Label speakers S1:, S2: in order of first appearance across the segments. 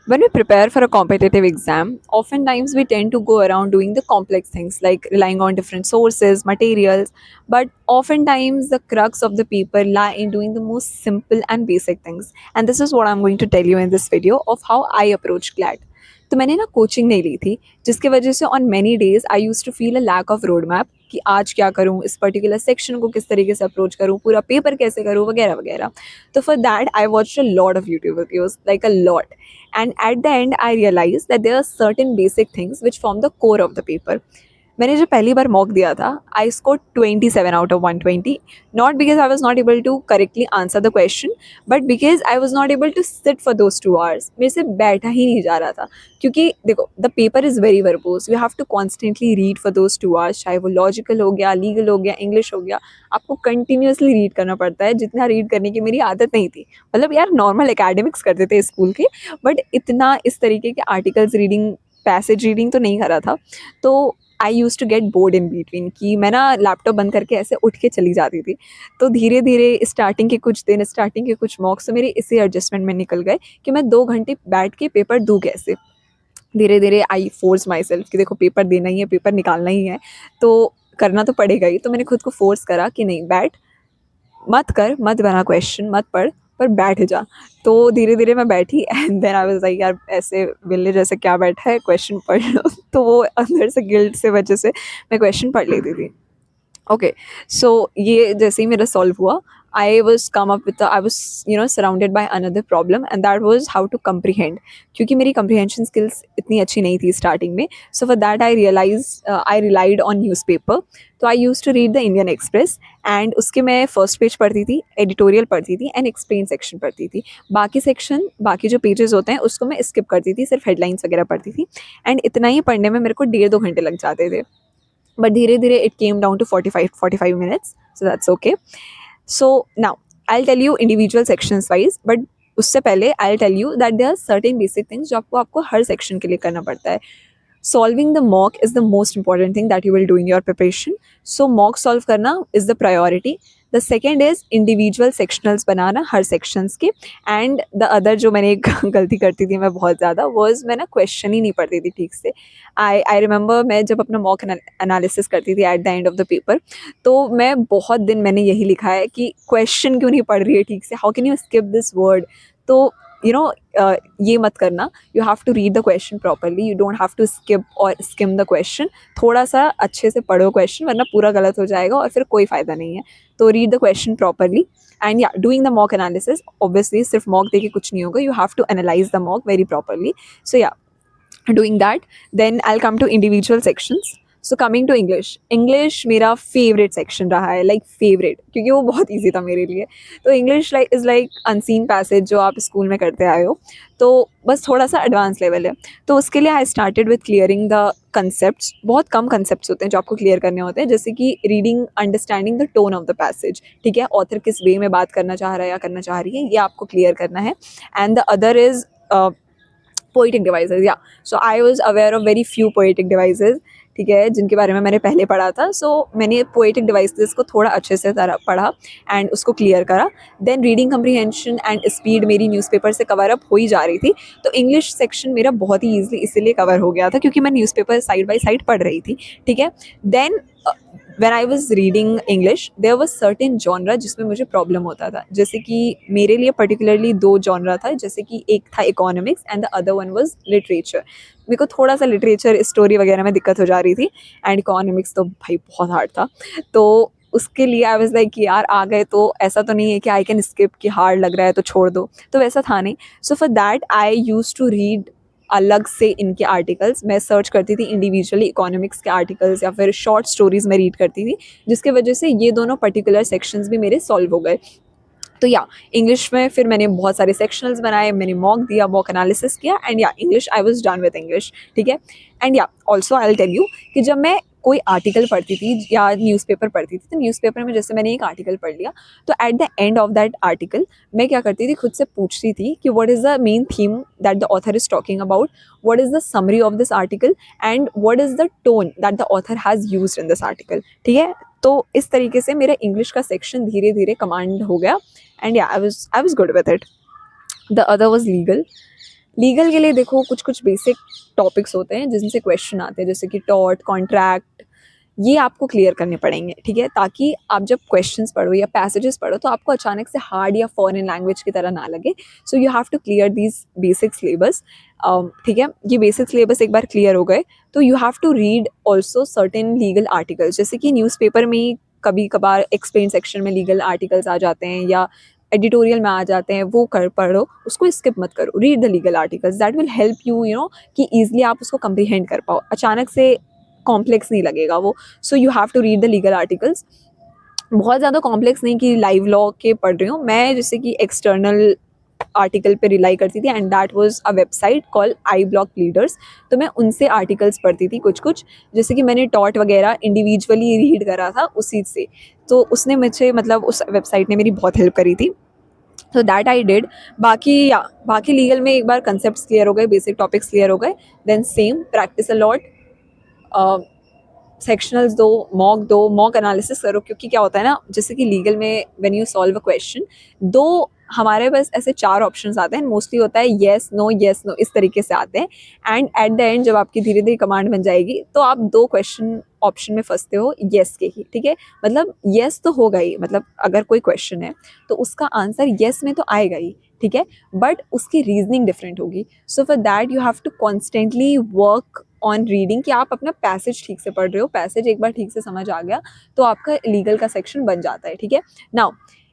S1: When we prepare for a competitive exam, oftentimes we tend to go around doing the complex things like relying on different sources, materials, but oftentimes the crux of the paper lie in doing the most simple and basic things. And this is what I'm going to tell you in this video of how I approach CLAT. तो मैंने ना coaching नहीं ली थी, जिसकी वजह से on many days I used to feel a lack of road map कि आज क्या करूँ, इस पर्टिकुलर सेक्शन को किस तरीके से अप्रोच करूँ, पूरा पेपर कैसे करूँ, वगैरह वगैरह. तो for that I watch a lot of YouTube videos, like a lot. And at the end I realized that there are certain basic things which form the core of the paper. मैंने जब पहली बार mock दिया था I score 27 out of 120. Not because I was not able to correctly answer the question, but because I was not able to sit for those 2 hours. मेरे से बैठा ही नहीं जा रहा था, क्योंकि देखो the paper is very verbose, you have to constantly read for those 2 hours. चाहे वो लॉजिकल हो गया, लीगल हो गया, इंग्लिश हो गया, आपको कंटिन्यूसली रीड करना पड़ता है. जितना रीड करने की मेरी आदत नहीं थी, मतलब यार नॉर्मल एकेडमिक्स करते थे स्कूल के, बट इतना इस तरीके के आर्टिकल्स रीडिंग, पैसेज रीडिंग तो नहीं करा था. तो I use to get bored in between कि मैं ना लैपटॉप बंद करके ऐसे उठ के चली जाती थी. तो धीरे धीरे स्टार्टिंग के कुछ दिन, स्टार्टिंग के कुछ मॉक्स तो मेरे इसी एडजस्टमेंट में निकल गए कि मैं 2 घंटे बैठ के पेपर दूँ कैसे. धीरे धीरे आई फोर्स माई सेल्फ कि देखो पेपर देना ही है, पेपर निकालना ही है, तो करना तो पड़ेगा ही. तो मैंने खुद को फोर्स करा कि नहीं बैठ, मत कर, मत बना क्वेश्चन, मत पढ़, पर बैठ जा. तो धीरे धीरे मैं बैठी and then I was like यार ऐसे बिल्ले जैसे क्या बैठा है, क्वेश्चन पढ़ लो. तो वो अंदर से गिल्ट से वजह से मैं क्वेश्चन पढ़ लेती थी. ओके, सो ये जैसे ही मेरा सॉल्व हुआ, I was come up with, I was surrounded by another problem, and that was how to comprehend. क्योंकि मेरी कम्प्रीहेंशन स्किल्स इतनी अच्छी नहीं थी स्टार्टिंग में. So for that I relied on newspaper. तो I use to read the Indian Express, and उसके मैं फर्स्ट पेज पढ़ती थी, एडिटोरियल पढ़ती थी, एंड एक्सप्लेन सेक्शन पढ़ती थी. बाकी सेक्शन, बाकी जो पेजेस होते हैं उसको मैं स्किप करती थी, सिर्फ हेडलाइंस वगैरह पढ़ती थी. एंड इतना ही पढ़ने में मेरे को 1.5-2 घंटे लग जाते थे. But धीरे धीरे it came down to 45 minutes, so that's okay. So now I'll tell you individual sections wise, but उससे पहले I'll tell you that there are certain basic things जो आपको हर सेक्शन के लिए करना पड़ता है. Solving the mock is the most important thing that you will do in your preparation. So mock solve करना is the priority. The second is individual sectionals banana her sections के. And the other जो मैंने एक गलती करती थी मैं बहुत ज़्यादा, was मैं ना question ही नहीं पढ़ती थी ठीक से. I remember मैं जब अपना mock analysis करती थी at the end of the paper, तो मैं बहुत दिन मैंने यही लिखा है कि question क्यों नहीं पढ़ रही है ठीक से, how can you skip this word. तो you know ये मत करना. You have to read the question properly. You don't have to skip or skim the question. थोड़ा सा अच्छे से पढ़ो question, वरना पूरा गलत हो जाएगा और फिर कोई फ़ायदा नहीं है. तो read the question properly. And yeah, doing the mock analysis, obviously सिर्फ mock देके कुछ नहीं होगा. You have to analyze the mock very properly. So yeah, doing that. Then I'll come to individual sections. So coming to English मेरा favorite section रहा है, like favorite, क्योंकि वो बहुत easy था मेरे लिए. तो English like is like unseen passage जो आप स्कूल में करते आए हो, तो बस थोड़ा सा एडवांस लेवल है. तो उसके लिए I started with clearing the concept. बहुत कम कंसेप्ट होते हैं जो आपको क्लियर करने होते हैं, जैसे कि reading, understanding the tone of the passage. ठीक है, ऑथर किस वे में बात करना चाह रहा है या करना चाह रही है, ये आपको क्लियर करना है. And the other is poetic devices. या so I was aware of very few poetic devices, ठीक है, जिनके बारे में मैंने पहले पढ़ा था. सो मैंने पोइटिक डिवाइसेस को थोड़ा अच्छे से पढ़ा एंड उसको क्लियर करा. Then reading comprehension and speed मेरी न्यूज़पेपर से कवर अप हो ही जा रही थी. तो इंग्लिश सेक्शन मेरा बहुत ही ईजिली इसीलिए कवर हो गया था क्योंकि मैं न्यूज़पेपर साइड बाय साइड पढ़ रही थी. ठीक है. Then when I was reading English, there was certain genre जिसमें मुझे प्रॉब्लम होता था. जैसे कि मेरे लिए पर्टिकुलरली 2 genre था, जैसे कि एक था economics and the other one was literature. मेरे को थोड़ा सा लिटरेचर स्टोरी वगैरह में दिक्कत हो जा रही थी, एंड इकोनॉमिक्स तो भाई बहुत हार्ड था. तो उसके लिए आई वाज लाइक कि यार आ गए तो ऐसा तो नहीं है कि आई कैन स्किप, कि हार्ड लग रहा है तो छोड़ दो, तो वैसा था नहीं. So for that I used to read अलग से इनके आर्टिकल्स. मैं सर्च करती थी इंडिविजुअली इकोनॉमिक्स के आर्टिकल्स या फिर शॉर्ट स्टोरीज में रीड करती थी, जिसके वजह से ये दोनों पर्टिकुलर सेक्शंस भी मेरे सॉल्व हो गए. तो या इंग्लिश में फिर मैंने बहुत सारे सेक्शनल्स बनाए, मैंने मॉक दिया, मॉक एनालिसिस किया, and yeah English I was done with English. ठीक है. And yeah also I will tell you कि जब मैं कोई आर्टिकल पढ़ती थी या न्यूज़पेपर पढ़ती थी, तो न्यूज़पेपर में जैसे मैंने एक आर्टिकल पढ़ लिया, तो at the end of that article मैं क्या करती थी, खुद से पूछती थी कि what is the main theme that the author is talking about, what is the summary of this article, and what is the tone that the author has used in this article. ठीक है. तो इस तरीके से मेरा English का section धीरे धीरे कमांड हो गया. And yeah, I was good with it. The other was legal. Legal के लिए देखो कुछ कुछ बेसिक टॉपिक्स होते हैं जिनसे क्वेश्चन आते हैं, जैसे कि टॉर्ट, कॉन्ट्रैक्ट, ये आपको क्लियर करने पड़ेंगे, ठीक है, ताकि आप जब क्वेश्चंस पढ़ो या पैसेजेस पढ़ो तो आपको अचानक से हार्ड या फॉरेन लैंग्वेज की तरह ना लगे. So you have to clear these basic syllabus. ठीक है, ये बेसिक सिलेबस एक बार क्लियर हो गए तो you have to read also certain legal articles. जैसे कि न्यूज़पेपर में कभी कभार एक्सप्लेन सेक्शन में लीगल आर्टिकल्स आ जाते हैं या एडिटोरियल में आ जाते हैं, वो कर पढ़ो, उसको स्किप मत करो. Read the legal articles, that will help you, you know, कि ईजिली आप उसको कंप्रीहेंड कर पाओ, अचानक से कॉम्प्लेक्स नहीं लगेगा वो. So you have to read the legal articles. बहुत ज़्यादा कॉम्प्लेक्स नहीं कि लाइव लॉ के पढ़ रही हूँ मैं, जैसे कि एक्सटर्नल आर्टिकल पे रिलाई करती थी and that was a website called I block leaders. तो मैं उनसे आर्टिकल्स पढ़ती थी कुछ कुछ, जैसे कि मैंने टॉट वगैरह इंडिविजुअली रीड करा था उसी से. तो उसने मुझे मतलब उस वेबसाइट ने मेरी बहुत हेल्प करी थी. तो दैट आई डिड. बाकी या बाकी लीगल में एक बार कंसेप्ट क्लियर हो गए, बेसिक टॉपिक्स क्लियर हो गए, then same practice a lot. Sectionals दो, मॉक एनालिसिस करो, क्योंकि क्या होता है ना, जैसे कि लीगल में when you solve a question, दो हमारे पास ऐसे चार ऑप्शंस आते हैं, मोस्टली होता है येस नो इस तरीके से आते हैं. एंड एट द एंड जब आपकी धीरे धीरे कमांड बन जाएगी तो आप दो क्वेश्चन ऑप्शन में फंसते हो येस के ही, ठीक है. मतलब येस तो होगा ही, मतलब अगर कोई क्वेश्चन है तो उसका आंसर येस में तो आएगा ही, ठीक है, बट उसकी रीजनिंग डिफरेंट होगी. So for that you have to constantly work on reading, कि आप अपना पैसेज ठीक से पढ़ रहे हो. पैसेज एक बार ठीक से समझ आ गया तो आपका लीगल का सेक्शन बन जाता है, ठीक है. नाउ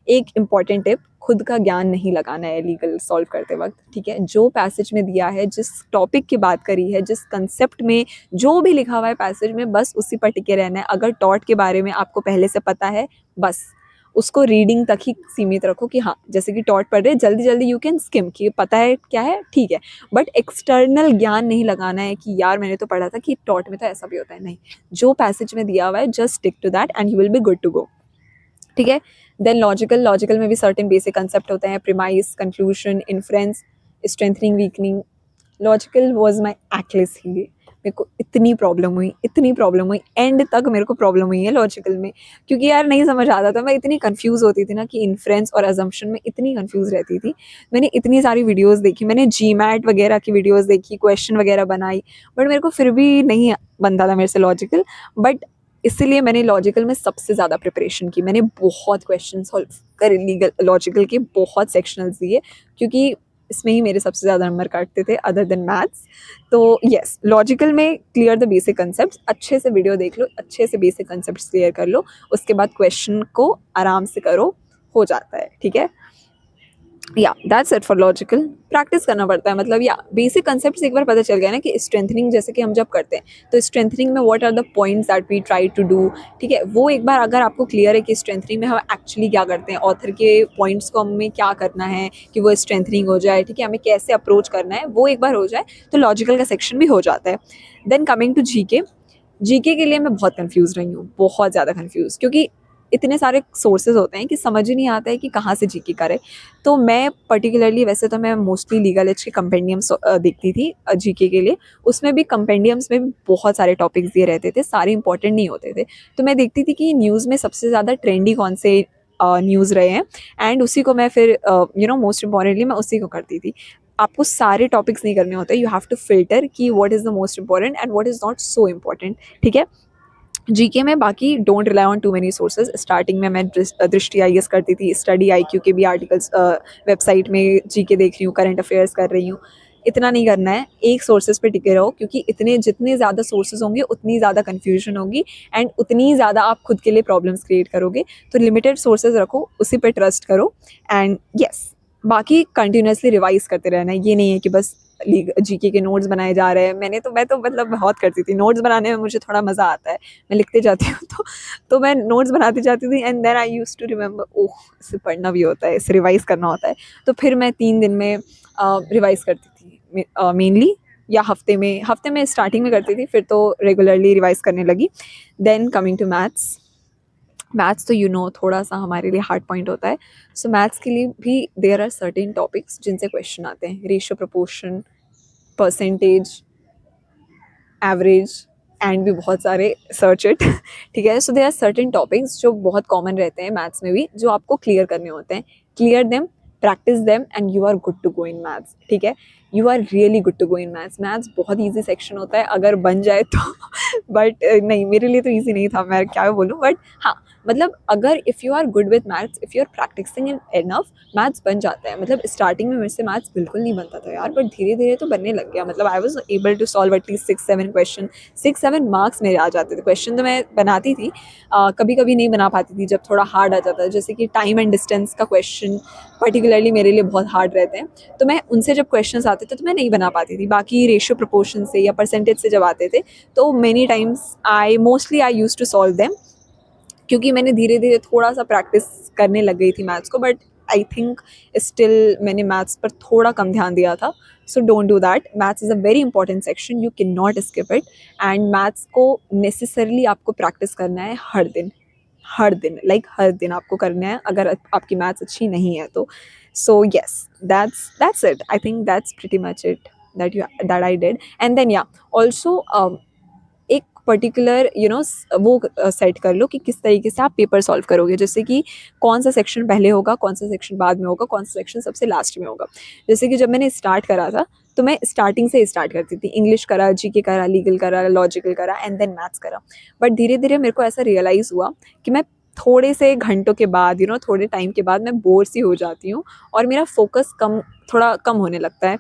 S1: एक इम्पॉर्टेंट टिप, खुद का ज्ञान नहीं लगाना है लीगल सॉल्व करते वक्त, ठीक है. जो पैसेज में दिया है, जिस टॉपिक की बात करी है, जिस कंसेप्ट में जो भी लिखा हुआ है पैसेज में, बस उसी पर टिके रहना है. अगर टॉट के बारे में आपको पहले से पता है, बस उसको रीडिंग तक ही सीमित रखो, कि हाँ जैसे कि टॉट पढ़ रहे जल्दी जल्दी यू कैन स्किम, कि पता है क्या है, ठीक है, बट एक्सटर्नल ज्ञान नहीं लगाना है कि यार मैंने तो पढ़ा था कि टॉट में तो ऐसा भी होता है. नहीं, जो पैसेज में दिया हुआ है just stick to that and you will be good to go, ठीक है. देन लॉजिकल में भी सर्टेन बेसिक कंसेप्ट होते हैं, premise, conclusion, inference, strengthening, weakening. Logical was my Achilles heel. मेरे को इतनी प्रॉब्लम हुई एंड तक मेरे को प्रॉब्लम हुई है लॉजिकल में, क्योंकि यार नहीं समझ आता था. मैं इतनी कंफ्यूज होती थी ना कि इन्फ्रेंस और अजम्पशन में इतनी कंफ्यूज रहती थी. मैंने इतनी सारी वीडियोस देखी, मैंने जी मैट वगैरह की वीडियोस देखी, क्वेश्चन वगैरह बनाई, बट मेरे को फिर भी नहीं बनता था मेरे से लॉजिकल. बट इसीलिए मैंने लॉजिकल में सबसे ज़्यादा प्रिपरेशन की. मैंने बहुत क्वेश्चन सॉल्व करे लीगल लॉजिकल के, बहुत सेक्शनल्स दिए, क्योंकि इसमें ही मेरे सबसे ज़्यादा नंबर काटते थे अदर देन मैथ्स. तो येस, लॉजिकल में क्लियर द बेसिक कंसेप्ट, अच्छे से वीडियो देख लो, अच्छे से बेसिक कंसेप्ट क्लियर कर लो, उसके बाद क्वेश्चन को आराम से करो, हो जाता है, ठीक है. या that's it for logical. Practice करना पड़ता है, मतलब या बेसिक कंसेप्ट एक बार पता चल गया ना, कि स्ट्रेंथनिंग जैसे कि हम जब करते हैं तो स्ट्रेंथनिंग में what are the points that we try to do, ठीक है, वो एक बार अगर आपको क्लियर है कि स्ट्रेंथनिंग में हम एक्चुअली क्या करते हैं, ऑथर के पॉइंट्स को हमें क्या करना है कि वो स्ट्रेंथनिंग हो जाए, ठीक है, हमें कैसे अप्रोच करना है, वो एक बार हो जाए तो लॉजिकल का सेक्शन भी हो जाता है. देन कमिंग टू जीके के लिए मैं बहुत कंफ्यूज रही हूँ, बहुत ज़्यादा कंफ्यूज, क्योंकि इतने सारे सोर्सेज होते हैं कि समझ ही नहीं आता है कि कहाँ से जीके करें. तो मैं पर्टिकुलरली, वैसे तो मैं मोस्टली लीगल एज के कंपेंडियम्स देखती थी जीके के लिए. उसमें भी कंपेंडियम्स में भी बहुत सारे टॉपिक्स दिए रहते थे, सारे इंपॉर्टेंट नहीं होते थे. तो मैं देखती थी कि न्यूज़ में सबसे ज़्यादा ट्रेंडी कौन से न्यूज़ रहे हैं, एंड उसी को मैं फिर मोस्ट इम्पॉर्टेंटली मैं उसी को करती थी. आपको सारे टॉपिक्स नहीं करने होते, यू हैव टू फिल्टर कि what is the most important and what is not so important, ठीक है. जीके में बाकी don't rely on too many sources. Starting में मैं दृष्टि आई करती थी, स्टडी IQ के भी आर्टिकल्स वेबसाइट में जीके देख रही हूँ, करंट अफेयर्स कर रही हूँ. इतना नहीं करना है, एक सोर्सेज पे टिके रहो, क्योंकि इतने जितने ज़्यादा सोर्सेज होंगे उतनी ज़्यादा कन्फ्यूजन होगी एंड उतनी ज़्यादा आप खुद के लिए प्रॉब्लम्स क्रिएट करोगे. तो लिमिटेड सोर्सेज रखो, उसी पे ट्रस्ट करो एंड यस, बाकी कंटिन्यूसली रिवाइज करते रहना है. ये नहीं है कि बस जीके के नोट्स बनाए जा रहे हैं. मैं तो मतलब बहुत करती थी नोट्स बनाने में, मुझे थोड़ा मज़ा आता है, मैं लिखते जाती हूँ तो मैं नोट्स बनाती जाती थी and then I used to remember, oh इसे पढ़ना भी होता है, इसे रिवाइज करना होता है. तो फिर मैं 3 दिन में रिवाइज करती थी मेनली, या हफ्ते में स्टार्टिंग में करती थी, फिर तो रेगुलरली रिवाइज करने लगी. देन कमिंग टू मैथ्स तो थोड़ा सा हमारे लिए हार्ड पॉइंट होता है. सो मैथ्स के लिए भी देयर आर सर्टेन टॉपिक्स जिनसे क्वेश्चन आते हैं, ratio, proportion, percentage, average, and भी बहुत सारे, सर्च इट ठीक है. So there are certain topics जो बहुत कॉमन रहते हैं मैथ्स में भी, जो आपको क्लियर करने होते हैं. Clear them, practise them and you are good to go in maths, ठीक है. You are really good to go in maths. Maths बहुत ईजी सेक्शन होता है अगर बन जाए तो. बट नहीं, मेरे लिए तो ईजी नहीं था, मैं क्या बोलूँ. बट हाँ, मतलब अगर if you are good with maths, if you are practising in enough, maths बन जाता है. मतलब स्टार्टिंग में मेरे से मैथ्स बिल्कुल नहीं बनता था यार, बट धीरे धीरे तो बनने लग गया. मतलब I was able to solve at least 6-7 question. 6-7 marks मेरे आ जाते थे. क्वेश्चन तो मैं बनाती थी, कभी कभी नहीं बना पाती थी जब थोड़ा हार्ड आ जाता है. जैसे कि टाइम एंड डिस्टेंस का क्वेश्चन पर्टिकुलरली मेरे लिए बहुत हार्ड रहते हैं, तो मैं उनसे जब क्वेश्चंस आते थे तो मैं नहीं बना पाती थी. बाकी रेशियो प्रोपोर्शन से या परसेंटेज से जब आते थे तो many times I used to solve them, क्योंकि मैंने धीरे धीरे थोड़ा सा प्रैक्टिस करने लग गई थी मैथ्स को. बट आई थिंक स्टिल मैंने मैथ्स पर थोड़ा कम ध्यान दिया था. So don't do that. Maths is a very important section, you can not skip it. And maths को नेसेसरली आपको प्रैक्टिस करना है हर दिन. हर दिन, लाइक हर दिन आपको करना है अगर आपकी मैथ्स अच्छी नहीं है तो. So yes, that's it. I think that's pretty much it that I did. And then yeah, also एक पर्टिकुलर वो सेट कर लो कि किस तरीके से आप पेपर सॉल्व करोगे. जैसे कि कौन सा सेक्शन पहले होगा, कौन सा सेक्शन बाद में होगा, कौन सा सेक्शन सबसे लास्ट में होगा. जैसे कि जब मैंने स्टार्ट करा था तो मैं स्टार्टिंग से स्टार्ट करती थी. इंग्लिश करा, जीके करा, लीगल करा, लॉजिकल करा, एंड देन मैथ्स करा. बट धीरे धीरे मेरे को ऐसा रियलाइज़ हुआ कि मैं थोड़े से घंटों के बाद थोड़े टाइम के बाद मैं बोर सी हो जाती हूँ और मेरा फोकस थोड़ा कम होने लगता है.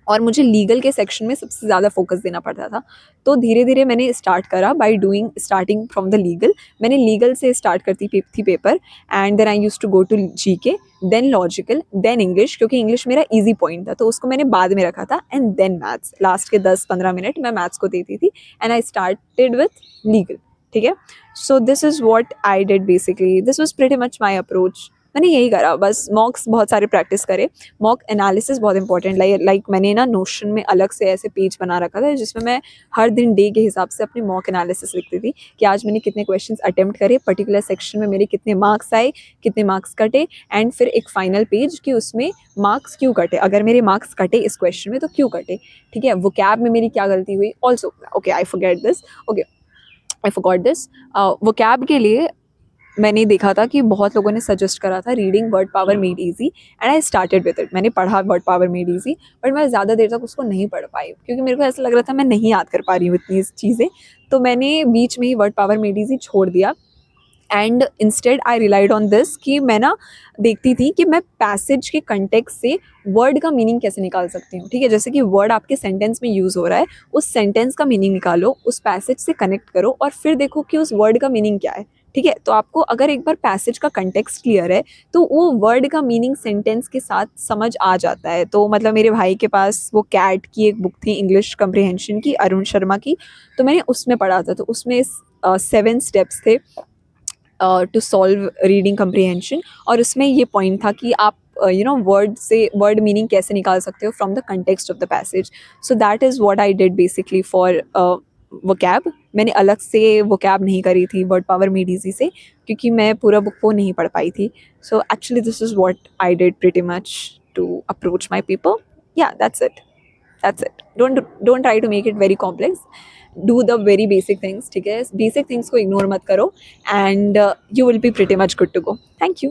S1: और मुझे लीगल के सेक्शन में सबसे ज़्यादा फोकस देना पड़ता था. तो धीरे धीरे मैंने स्टार्ट करा by doing starting from the legal. मैंने लीगल से स्टार्ट करती थी paper, and then I used to go to GK, then logical, then English, क्योंकि इंग्लिश मेरा ईजी पॉइंट था तो उसको मैंने बाद में रखा था. एंड देन मैथ्स, लास्ट के 10-15 मिनट मैं मैथ्स को देती थी. And I started with legal. ठीक है. So this is what I did basically. This was pretty much my approach. मैंने यही करा बस. मॉक्स बहुत सारे प्रैक्टिस करे. मॉक एनालिसिस बहुत इंपॉर्टेंट. लाइक मैंने ना नोशन में अलग से ऐसे पेज बना रखा था जिसमें मैं हर दिन डे के हिसाब से अपने मॉक एनालिसिस लिखती थी कि आज मैंने कितने क्वेश्चंस अटेम्प्ट करे, पर्टिकुलर सेक्शन में मेरे कितने मार्क्स आए, कितने मार्क्स कटे, एंड फिर एक फाइनल पेज कि उसमें मार्क्स क्यों कटे, अगर मेरे मार्क्स कटे इस क्वेश्चन में तो क्यों कटे. ठीक है. वोकैब में मेरी क्या गलती हुई also. Okay, I forget this. Okay, I forgot this. Vocab के लिए मैंने देखा था कि बहुत लोगों ने सजेस्ट करा था reading word power made easy, and I started with it. मैंने पढ़ा word power made easy, but मैं ज़्यादा देर तक उसको नहीं पढ़ पाई क्योंकि मेरे को ऐसा लग रहा था मैं नहीं याद कर पा रही हूँ इतनी चीज़ें. तो मैंने बीच में ही वर्ड पावर मेड इजी छोड़ दिया. And instead I relied on this कि मैं ना देखती थी कि मैं पैसेज के कंटेक्स्ट से वर्ड का मीनिंग कैसे निकाल सकती हूँ. ठीक है. जैसे कि वर्ड आपके सेंटेंस में यूज़ हो रहा है, उस सेंटेंस का मीनिंग निकालो, उस पैसेज से कनेक्ट करो और फिर देखो कि उस वर्ड का मीनिंग क्या है. ठीक है. तो आपको अगर एक बार पैसेज का कंटेक्स्ट क्लियर है तो वो वर्ड का मीनिंग सेंटेंस के साथ समझ आ जाता है. तो मतलब मेरे भाई के पास वो कैट की एक बुक थी इंग्लिश कम्प्रिहेंशन की, अरुण शर्मा की, तो मैंने उसमें पढ़ा था. तो उसमें 7 स्टेप्स थे टू सॉल्व रीडिंग कम्प्रिहेंशन, और उसमें ये पॉइंट था कि आप वर्ड से वर्ड मीनिंग कैसे निकाल सकते हो from the context of the passage. So that is what I did basically for vocab. मैंने अलग से वोकैब नहीं करी थी वर्ड पावर मेड इजी से क्योंकि मैं पूरा बुक वो नहीं पढ़ पाई थी. So actually this is what I did pretty much to approach my people. Yeah that's it. Don't try to make it very complex. Do the very basic things. ठीक है. बेसिक थिंग्स को ignore मत करो, and you will be pretty much good to go. Thank you.